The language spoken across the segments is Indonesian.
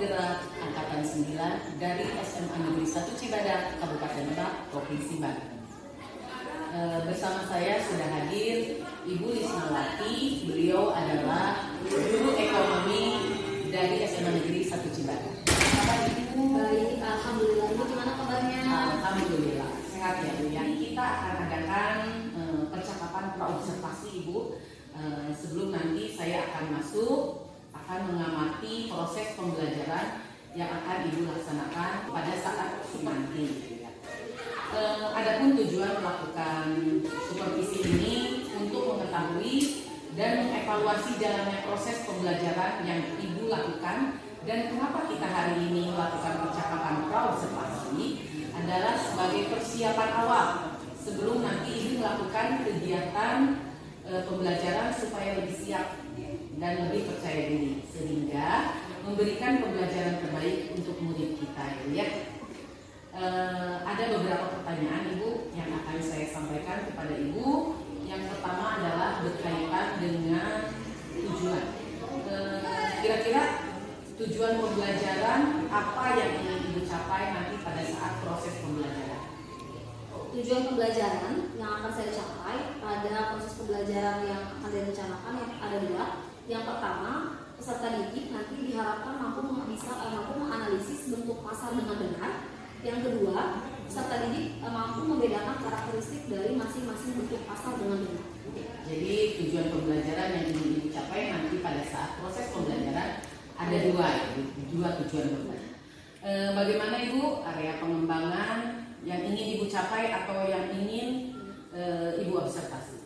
Penggerak Angkatan 9 dari SMA Negeri 1 Cibadak, Kabupaten Lebak, Provinsi Banten. Bersama saya sudah hadir Ibu Lisnawati. Beliau adalah guru ekonomi dari SMA Negeri 1 Cibadak. Kabar Ibu? Baik, alhamdulillah. Ibu gimana kabarnya? Alhamdulillah, sehat ya Bu. Yang kita akan adakan percakapan praobservasi Ibu. Sebelum nanti saya akan mengamati proses pembelajaran yang akan Ibu laksanakan pada saat nanti. Adapun tujuan melakukan supervisi ini untuk mengetahui dan mengevaluasi jalannya proses pembelajaran yang Ibu lakukan, dan kenapa kita hari ini melakukan percakapan praobservasi adalah sebagai persiapan awal sebelum nanti Ibu melakukan kegiatan pembelajaran supaya lebih siap dan lebih percaya diri, sehingga memberikan pembelajaran terbaik untuk murid kita ya. Ada beberapa pertanyaan Ibu yang akan saya sampaikan kepada Ibu. Yang pertama adalah berkaitan dengan tujuan. Kira-kira tujuan pembelajaran apa yang ingin Ibu capai nanti pada saat proses pembelajaran? Tujuan pembelajaran yang akan saya capai pada proses pembelajaran yang akan direncanakan ada dua. Yang pertama, peserta didik nanti diharapkan mampu menganalisis bentuk pasar dengan benar. Yang kedua, peserta didik mampu membedakan karakteristik dari masing-masing bentuk pasar dengan benar. Jadi tujuan pembelajaran yang ingin Ibu capai nanti pada saat proses pembelajaran ada dua tujuan pembelajaran. Bagaimana Ibu area pengembangan yang ingin Ibu capai atau yang ingin Ibu observasi?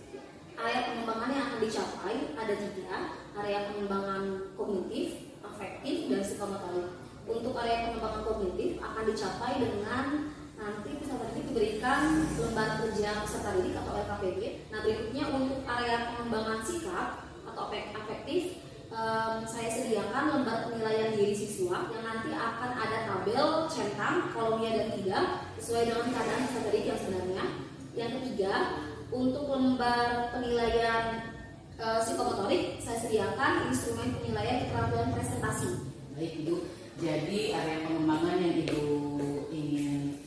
Area pengembangan yang akan dicapai ada tiga. Area pengembangan kognitif, afektif, dan psikomotorik. Untuk area pengembangan kognitif akan dicapai dengan nanti peserta didik diberikan lembar kerja peserta didik atau LKPD. Nah, berikutnya untuk area pengembangan sikap atau afektif, saya sediakan lembar penilaian diri siswa yang nanti akan ada tabel centang, kolomnya dan tiga sesuai dengan keadaan peserta didik yang sebenarnya. Yang ketiga, untuk lembar penilaian psikomotorik, saya sediakan instrumen penilaian keterampilan presentasi. Baik Ibu, jadi area pengembangan yang Ibu ingin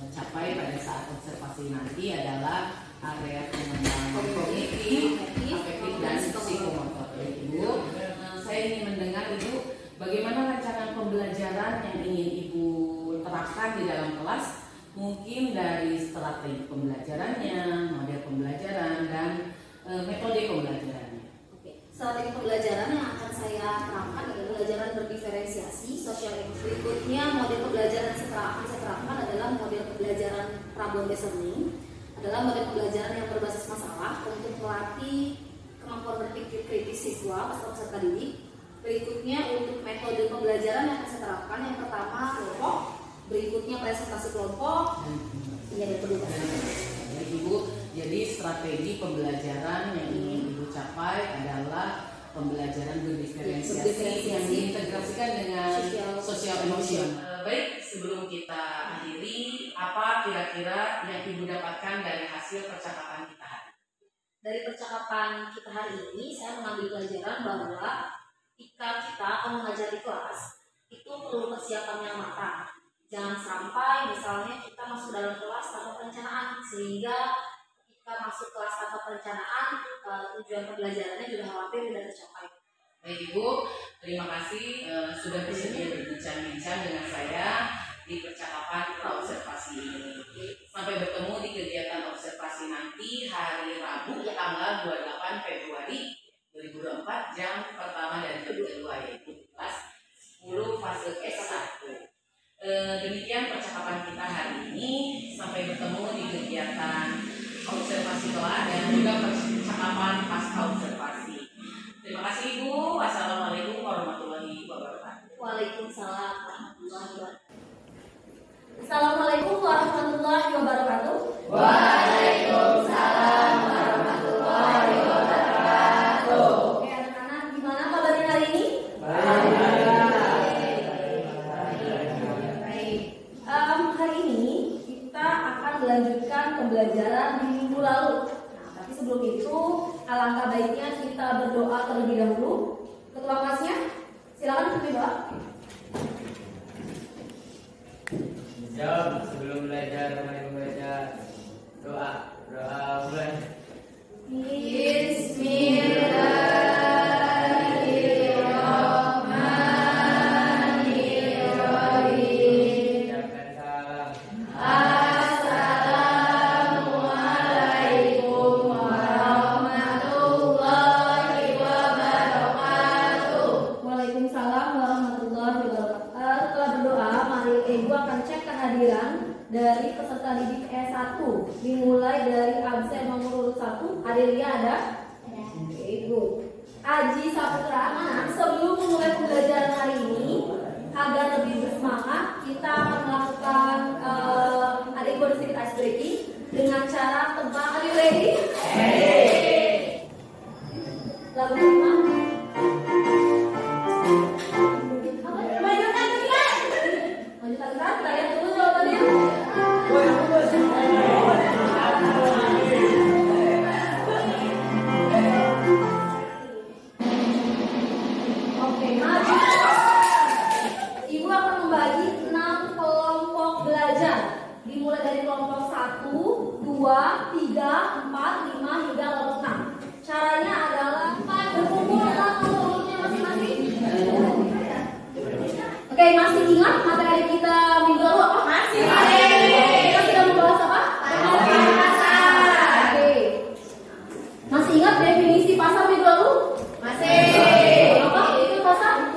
capai pada saat observasi nanti adalah area pengembangan kognitif, afektif, dan psikomotor. Baik Ibu, saya ingin mendengar Ibu bagaimana rancangan pembelajaran yang ingin Ibu terapkan di dalam kelas, mungkin dari strategi pembelajarannya, model pembelajaran, dan metode pembelajarannya. Strategi pembelajaran yang akan saya terapkan adalah pembelajaran berdiferensiasi sosial emosi. Berikutnya model pembelajaran yang akan saya terapkan adalah model pembelajaran problem based learning, adalah model pembelajaran yang berbasis masalah untuk melatih kemampuan berpikir kritis siswa peserta didik. Berikutnya untuk metode pembelajaran yang akan saya terapkan, yang pertama kelompok, berikutnya presentasi kelompok, dan kedua. Jadi Ibu, jadi strategi pembelajaran yang ingin Ibu capai adalah pembelajaran berdiferensiasi yang diintegrasikan dengan sosial emosional. Baik, sebelum kita akhiri, apa kira-kira yang Ibu dapatkan dari hasil percakapan kita hari ini? Dari percakapan kita hari ini, saya mengambil pelajaran bahwa ketika kita akan mengajar di kelas, itu perlu persiapan yang matang. Jangan sampai misalnya kita masuk dalam kelas tanpa perencanaan, sehingga ketika masuk kelas tanpa perencanaan, tujuan pembelajarannya juga khawatir tidak tercapai. Baik Ibu, terima kasih sudah bersedia berbincang-bincang dengan saya di percakapan praobservasi ini. Sampai bertemu di kegiatan observasi nanti hari Rabu tanggal 28 Februari 2024 jam pertama dan jam kedua, yaitu kelas 10 fase S1. Demikian percakapan kita hari ini. Sampai bertemu di kegiatan observasi kelas dan juga percakapan pasca observasi. Terima kasih Ibu. Wassalamualaikum warahmatullahi wabarakatuh. Waalaikumsalam warahmatullahi wabarakatuh. Assalamualaikum warahmatullahi wabarakatuh. Waalaikumsalam warahmatullahi wabarakatuh. Oke anak-anak, gimana kabarnya hari ini? Baik. Hari ini kita akan melanjutkan pembelajaran di minggu lalu. Nah, tapi sebelum itu, alangkah baiknya kita berdoa terlebih dahulu. Ketua kelasnya, silakan berdoa. Doa mulai. Bismillahirrahmanirrahim. Ucapkan salam. Assalamualaikum warahmatullahi wabarakatuh. Waalaikumsalam warahmatullahi wabarakatuh. Setelah berdoa, mari Ibu akan cek kehadiran dari peserta didik E1. Dimulai dari absen nomor urut 1. Adelia ada? Oke, Ibu. Aji Saputra, sebelum memulai pembelajaran hari ini, agar lebih bersemangat, kita akan melakukan adik boleh sedikit ice breaking dengan cara tebak. Are you ready? Lagu pertama. Lanjutkan kan? Kita lihat dulu jawabannya. Oke, maju. Ibu akan membagi 6 kelompok belajar. Dimulai dari kelompok 1, 2, 3, 4, 5 hingga kelompok 6. Caranya adalah berkumpul dalam kelompoknya masing-masing. Oke, masih ingat materi kita minggu lalu apa? Masih. Kita sudah membahas apa? Pasar. Oke. Masih ingat definisi pasar minggu lalu? Masih. Apa itu pasar?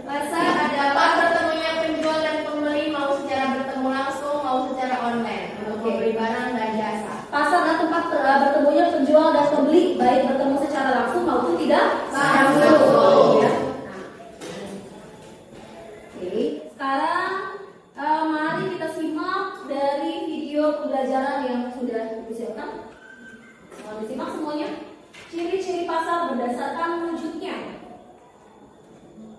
Pasar adalah bertemunya penjual dan pembeli mau secara bertemu langsung mau secara online untuk membeli barang dan jasa. Pasar adalah tempat bertemunya penjual dan pembeli, baik bertemu secara langsung maupun tidak langsung. Ya. Oke, sekarang mari kita simak dari video pembelajaran yang sudah disiapkan. Mohon disimak semuanya. Ciri-ciri pasar berdasarkan wujudnya.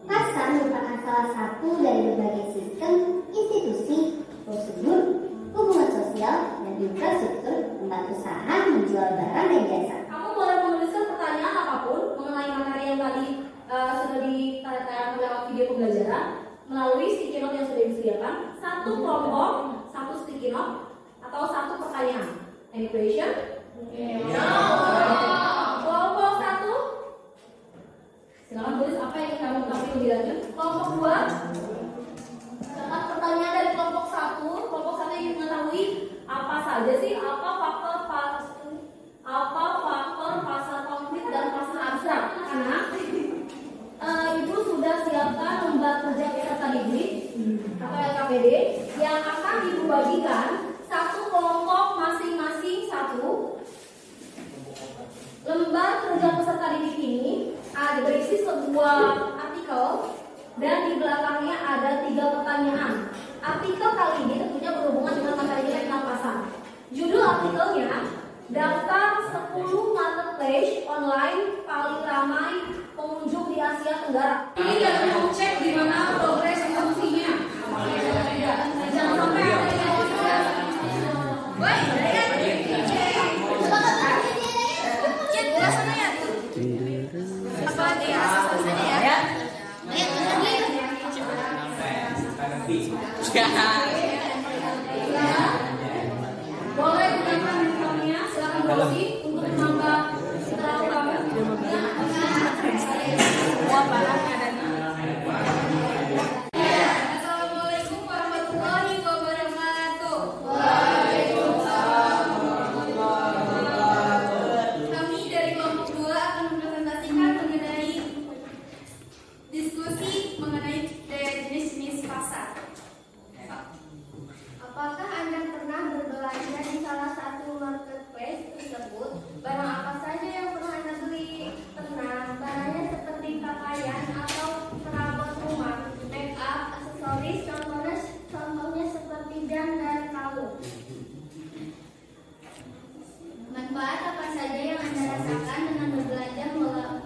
Pasar merupakan salah satu dari berbagai sistem, institusi, prosedur, hubungan sosial, dan infrastruktur tempat usaha menjual barang dan jasa. Kamu boleh menuliskan pertanyaan apapun mengenai materi yang tadi sudah ditayangkan lewat video pembelajaran melalui sticky note yang sudah disediakan. Satu kelompok, satu sticky note, atau satu pertanyaan. Any question? Kelompok 1, silakan tulis apa yang ingin kamu ketahui lebih lanjut. Kelompok 2, catat pertanyaan dari kelompok 1. Kelompok 1 ingin mengetahui apa saja sih faktor pasar konkret dan pasar abstrak. Karena Ibu sudah siapkan lembar kerja peserta didik atau LKPD yang akan Ibu bagikan satu kelompok masing-masing satu. Lembar kerja peserta didik ini ada berisi sebuah artikel dan di belakangnya ada 3 pertanyaan. Artikel kali ini tentunya berhubungan dengan materi kita tentang pasar. Judul artikelnya daftar 10 marketplace online paling ramai pengunjung di Asia Tenggara. Ini yang mau cek di mana progres eksekusinya. Jangan sampai ada yang boleh gunakan handphonenya, silakan browsing untuk menambah keterangan. Assalamualaikum warahmatullahi wabarakatuh. Kami dari kelompok 2 akan mempresentasikan mengenai diskusi mengenai jenis-jenis pasar. Apakah Anda pernah berbelanja di salah satu marketplace tersebut? Barang apa saja yang pernah Anda beli? Pernah. Barangnya seperti pakaian atau perabot rumah, make up, aksesoris, contohnya seperti jam dan kalung. Manfaat apa saja yang Anda rasakan dengan berbelanja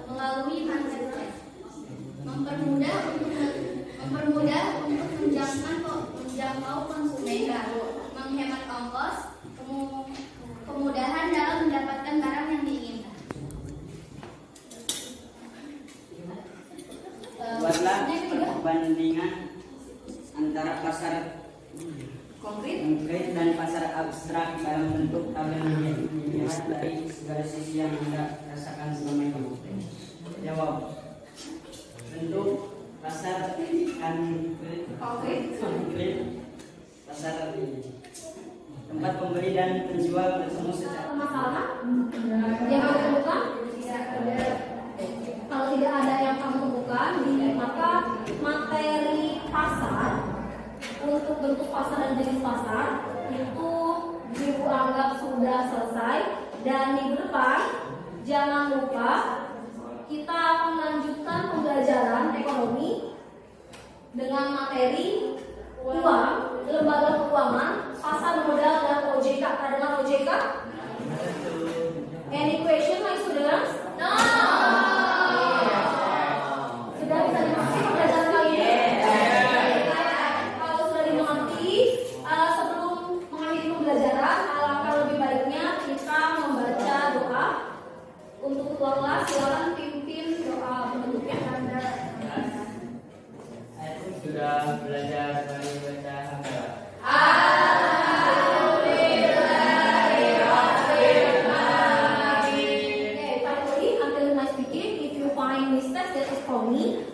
melalui marketplace? Mempermudah untuk menjangkau konsumen baru, menghemat ongkos, kemudahan dalam mendapatkan barang yang diinginkan. Buatlah perbandingan antara pasar konkret dan pasar abstrak dalam bentuk tabel dilihat dari segala sisi yang Anda rasakan selama ini. Jawab. Bentuk pasar konkret pasar tempat pembeli dan penjual bertemu secara Permasalahan yang kamu temukan? Kalau tidak ada yang kamu temukan, maka materi pasar untuk bentuk pasar dan jenis pasar itu Ibu anggap sudah selesai. Dan minggu depan jangan lupa kita akan melanjutkan pembelajaran ekonomi dengan materi uang, lembaga keuangan, pasar modal dan OJK. Ada dengan OJK? Any question, my students? No. Sudah bisa dimengerti pembelajaran kali ini? Kalau sudah dimengerti, sebelum mengakhiri pembelajaran, alangkah lebih baiknya kita membaca doa. Untuk ketua kelas, silakan pimpin doa penutupnya. sudah belajar dari baca hamdalah.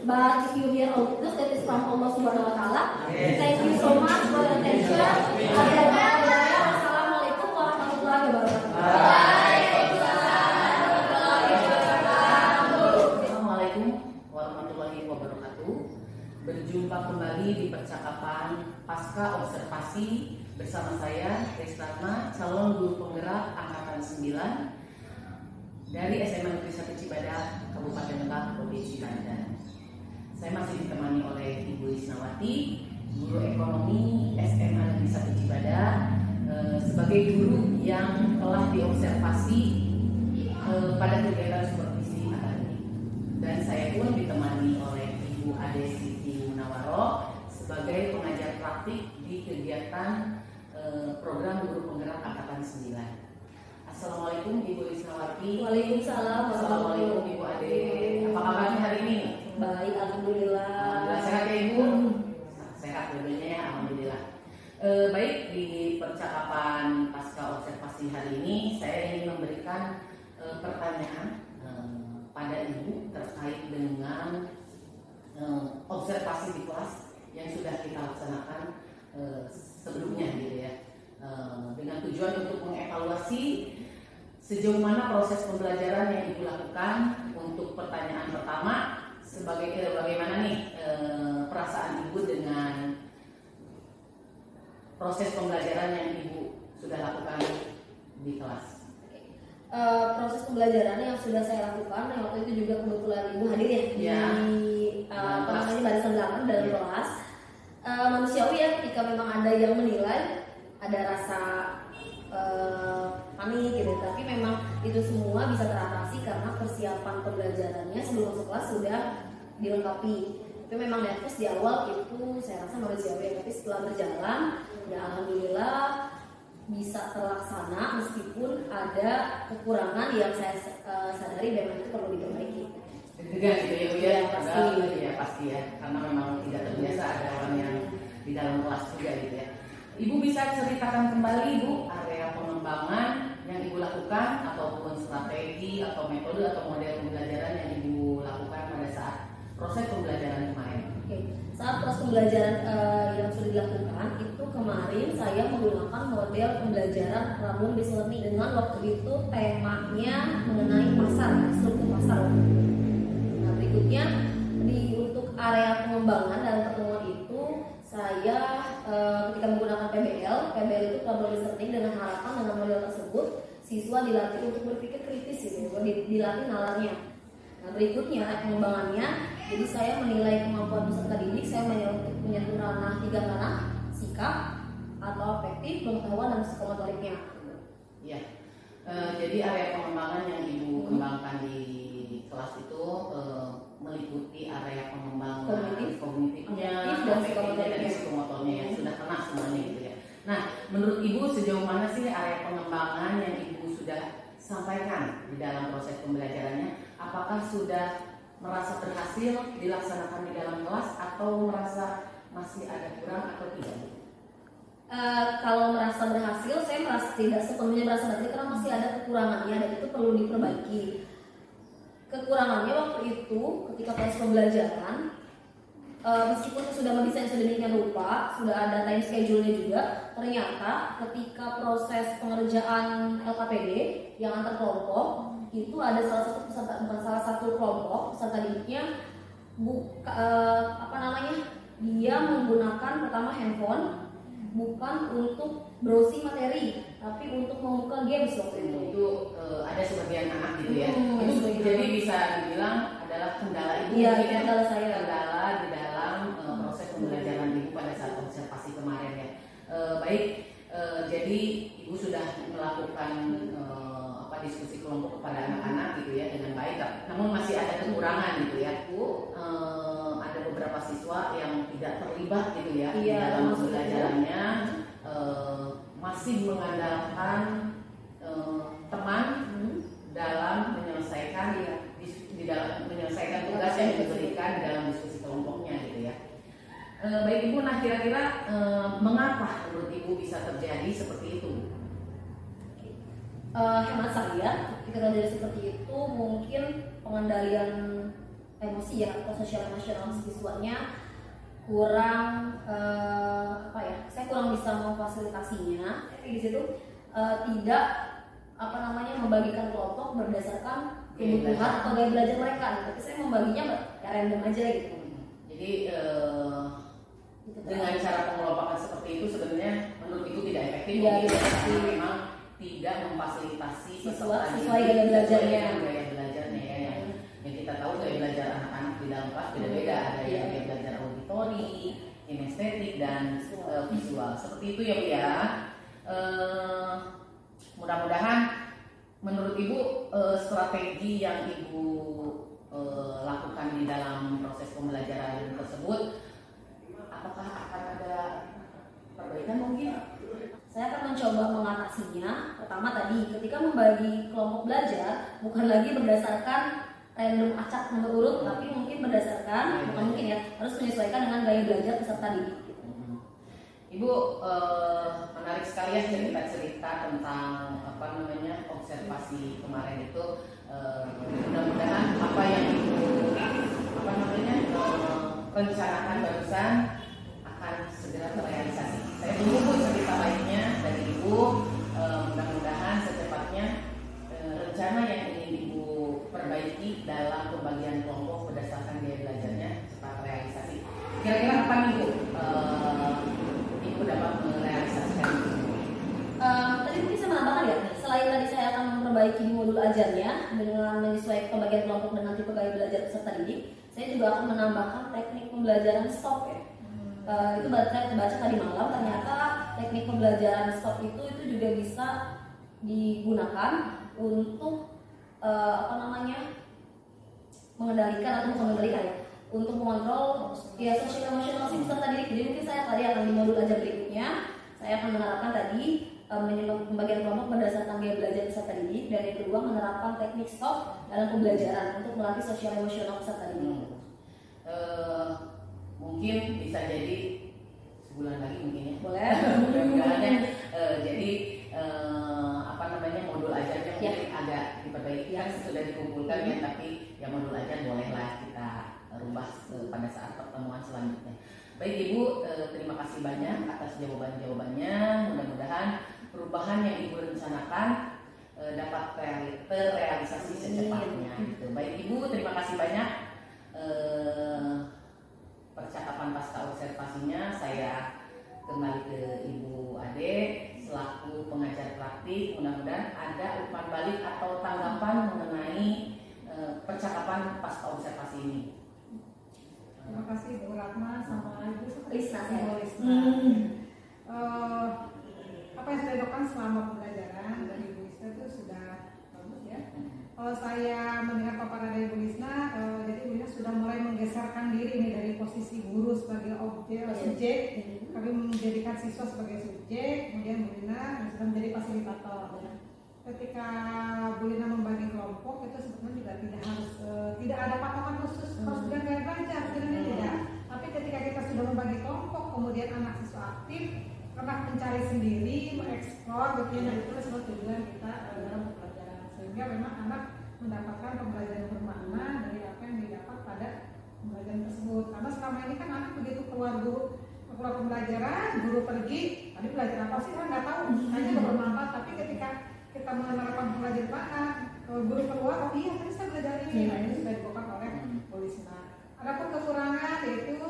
But if you hear all this, that is from Allah Subhanahu Wa Taala. Thank you so much for your attention. Assalamualaikum warahmatullahi wabarakatuh. Assalamualaikum warahmatullahi wabarakatuh. Berjumpa kembali di percakapan pasca observasi bersama saya Trisratma, calon guru penggerak angkatan 9 dari SMA Negeri 1 Cibadak, Kabupaten Lebak, Provinsi Banten. Saya masih ditemani oleh Ibu Isnawati, guru ekonomi SMA Negeri 1 Cibadak, sebagai guru yang telah diobservasi pada kegiatan supervisi akademik. Dan saya pun ditemani oleh Ibu Ade Siti Munawaro sebagai pengajar praktik di kegiatan program guru penggerak angkatan 9. Assalamualaikum Ibu Isnawati. Waalaikumsalam. Assalamualaikum Ibu Ade. Apa kabarnya hari ini? Baik, alhamdulillah. Alhamdulillah sehat ya Ibu? Sehat bedanya ya, alhamdulillah. Baik, di percakapan pasca observasi hari ini saya ingin memberikan pertanyaan pada Ibu terkait dengan observasi di kelas yang sudah kita laksanakan sebelumnya gitu ya. Dengan tujuan untuk mengevaluasi sejauh mana proses pembelajaran yang Ibu lakukan. Untuk pertanyaan pertama, bagaimana nih perasaan Ibu dengan proses pembelajaran yang Ibu sudah lakukan di kelas? Proses pembelajaran yang sudah saya lakukan, yang waktu itu juga kebetulan Ibu hadir ya, di barisan belakang dalam kelas. Manusiawi ya, ketika memang ada yang menilai, ada rasa panik gitu, tapi memang itu semua bisa teratasi karena persiapan pembelajarannya sebelum masuk kelas sudah dilengkapi. Tapi memang nervous di awal itu saya rasa manusiawi, tapi setelah berjalan ya alhamdulillah bisa terlaksana meskipun ada kekurangan yang saya sadari memang itu perlu diperbaiki. Deg-degan gitu ya, pasti. Ya pasti ya, karena memang tidak terbiasa ada orang yang di dalam kelas juga gitu ya. Ibu bisa ceritakan kembali Ibu area pengembangan yang Ibu lakukan ataupun strategi atau metode atau model pembelajaran yang Ibu lakukan pada saat proses pembelajaran kemarin. Oke. Saat proses pembelajaran yang sudah dilakukan itu kemarin saya menggunakan model pembelajaran Ramun Business Learning dengan waktu itu temanya mengenai pasar, struktur pasar. Nah berikutnya untuk area pengembangan dalam pertemuan itu saya ketika menggunakan PBL itu problem listening dengan harapan dengan model tersebut siswa dilatih untuk berpikir kritis gitu, dilatih nalarnya. Nah berikutnya pengembangannya, jadi saya menilai kemampuan peserta didik, saya menyentuh ranah 3 ranah, sikap atau afektif, pengetahuan dan psikomotoriknya. Iya. Jadi area pengembangan yang Ibu kembangkan di kelas itu meliputi area pengembangan kognitifnya, afektifnya dan psikomotornya yang sudah kena semuanya gitu ya. Nah, menurut Ibu sejauh mana sih area pengembangan yang Ibu sudah sampaikan di dalam proses pembelajarannya? Apakah sudah merasa berhasil dilaksanakan di dalam kelas atau merasa masih ada kurang atau tidak? kalau merasa berhasil, saya merasa tidak sepenuhnya merasa berhasil karena masih ada kekurangannya dan itu perlu diperbaiki. Kekurangannya waktu itu ketika proses pembelajaran, meskipun sudah mendesain sedemikian rupa, sudah ada time schedule-nya juga, ternyata ketika proses pengerjaan LKPD yang antar kelompok itu ada salah satu peserta, bukan salah satu kelompok peserta didiknya dia menggunakan pertama handphone bukan untuk browsing materi tapi untuk membuka games waktu itu. Itu ada sebagian anak gitu ya. Jadi bisa dibilang adalah kendala ibu. Iya, kendala saya. Kendala di dalam proses pembelajaran ibu pada saat observasi kemarin ya. Jadi ibu sudah melakukan diskusi kelompok kepada anak-anak gitu ya dengan baik. Namun masih ada kekurangan gitu ya, Bu. Ada beberapa siswa yang tidak terlibat gitu ya di dalam pembelajarannya, masih mengandalkan teman dalam menyelesaikan menyelesaikan tugas yang diberikan di dalam diskusi kelompoknya gitu ya. Baik Ibu, nah kira-kira mengapa menurut Ibu bisa terjadi seperti itu? Hemat saya, ketika terjadi seperti itu mungkin pengendalian emosi ya atau sosial emosional siswanya kurang saya kurang bisa memfasilitasinya. Tapi di situ tidak membagikan kelompok berdasarkan kebutuhan atau gaya belajar mereka. Tapi saya membaginya random aja gitu. Jadi dengan cara pengelompokan seperti itu sebenarnya menurut Ibu tidak efektif ya, karena memang tidak memfasilitasi sesuai gaya belajarnya ya. Yang kita tahu gaya belajar anak-anak di dalam kelas beda-beda, ada yang gaya belajar auditori, kinestetik dan visual. Seperti itu ya Bu ya. Mudah-mudahan menurut Ibu strategi yang Ibu lakukan di dalam proses pembelajaran tersebut, apakah akan ada perbaikan mungkin? Saya akan mencoba mengatasinya. Pertama tadi, ketika membagi kelompok belajar bukan lagi berdasarkan random acak nomor urut, tapi mungkin berdasarkan harus menyesuaikan dengan gaya belajar peserta didik. Ibu menarik sekali ya cerita-cerita tentang observasi kemarin itu. Mudah-mudahan apa yang Ibu rencanakan barusan akan segera terrealisasi. Saya tunggu cerita lainnya dari Ibu. Mudah-mudahan secepatnya rencana yang ingin Ibu perbaiki dalam pembagian kelompok berdasarkan gaya belajarnya cepat realisasi. Kira-kira apa nih Bu? Ibu dapat merealisasikan itu? Tadi mungkin saya menambahkan ya, selain tadi saya akan memperbaiki modul ajarnya dengan menyesuaikan pembagian kelompok dengan tipe gaya belajar peserta didik, saya juga akan menambahkan teknik pembelajaran stop ya. Itu saya baca tadi malam, ternyata teknik pembelajaran stop itu juga bisa digunakan untuk mengendalikan atau bukan mengendalikan ya, untuk mengontrol ya sosial emosional si peserta didik. Jadi mungkin saya tadi akan di modul ajar berikutnya saya akan menerapkan tadi pembagian kelompok berdasarkan gaya belajar peserta didik, dan yang kedua menerapkan teknik stop dalam pembelajaran untuk melatih sosial emosional peserta didik. Mungkin bisa jadi sebulan lagi mungkin ya. Boleh. Mudah-mudahan jadi modul ajarnya mungkin agak diperbaiki kan sudah dikumpulkan ya, tapi ya modul ajar bolehlah kita rubah pada saat pertemuan selanjutnya. Baik Ibu, terima kasih banyak atas jawaban-jawabannya. Mudah-mudahan perubahan yang Ibu rencanakan dapat terrealisasi secepatnya. Gitu. Baik Ibu, terima kasih banyak. Percakapan pasca observasinya saya kembali ke Ibu Ade selaku pengajar praktik. Mudah-mudahan ada umpan balik atau tanggapan mengenai percakapan pasca observasi ini. Terima kasih Bu Ratna sama Ibu Risna. Apa yang saya lakukan selama pembelajaran dari Ibu Risna itu sudah bagus ya. Kalau saya mendengar paparan dari Ibu Risna, jadi Ibu Risna sudah mulai menggeserkan diri nih dari posisi guru sebagai subjek, kami menjadikan siswa sebagai subjek, kemudian Bu Risna sudah menjadi fasilitator. Ketika Bu Lina membagi kelompok itu sebenarnya juga tidak ada patokan khusus harus dengan gaya belajar, sebenarnya tidak. Tapi ketika kita sudah membagi kelompok, kemudian anak siswa aktif, pernah mencari sendiri, mengeksplor, begitu. Nah, itu semua tujuan kita dalam pembelajaran, sehingga memang anak mendapatkan pembelajaran yang bermakna dari apa yang didapat pada pembelajaran tersebut. Karena selama ini kan anak begitu keluar pembelajaran, guru pergi, tadi belajar apa sih kan nggak tahu, hanya nggak bermanfaat. Tapi ketika kita menerapkan pembelajaran mana, guru keluar, oh iya tadi saya belajar ini, nah ini sudah dibawakan oleh Bu Lisna. Adapun kekurangan yaitu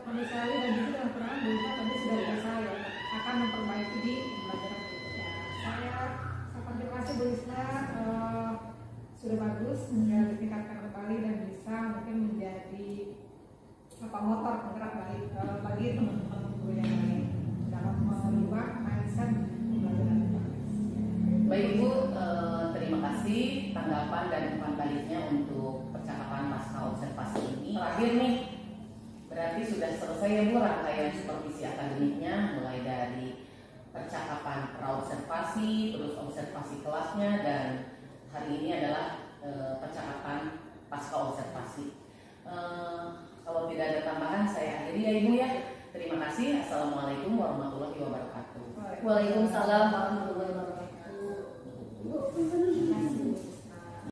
misalnya dan juga dengan kekurangan Bu Lisna tadi sudah biasa ya akan memperbaiki di pembelajaran berikutnya. Saya terima kasih Bu Lisna, sudah bagus, ya, ditingkatkan kembali dan bisa mungkin menjadi motor penggerak bagi teman-teman guru yang lain dalam merubah mindset pembelajaran. Baik Ibu, terima kasih tanggapan dan umpan baliknya untuk percakapan pasca observasi ini. Terakhir nih, berarti sudah selesai ya Bu rangkaian supervisi akademiknya, mulai dari percakapan pra-observasi, terus observasi kelasnya, dan hari ini adalah percakapan pasca observasi. Kalau tidak ada tambahan, saya akhiri ya Ibu ya. Terima kasih. Assalamualaikum warahmatullahi wabarakatuh. Waalaikumsalam warahmatullahi wabarakatuh.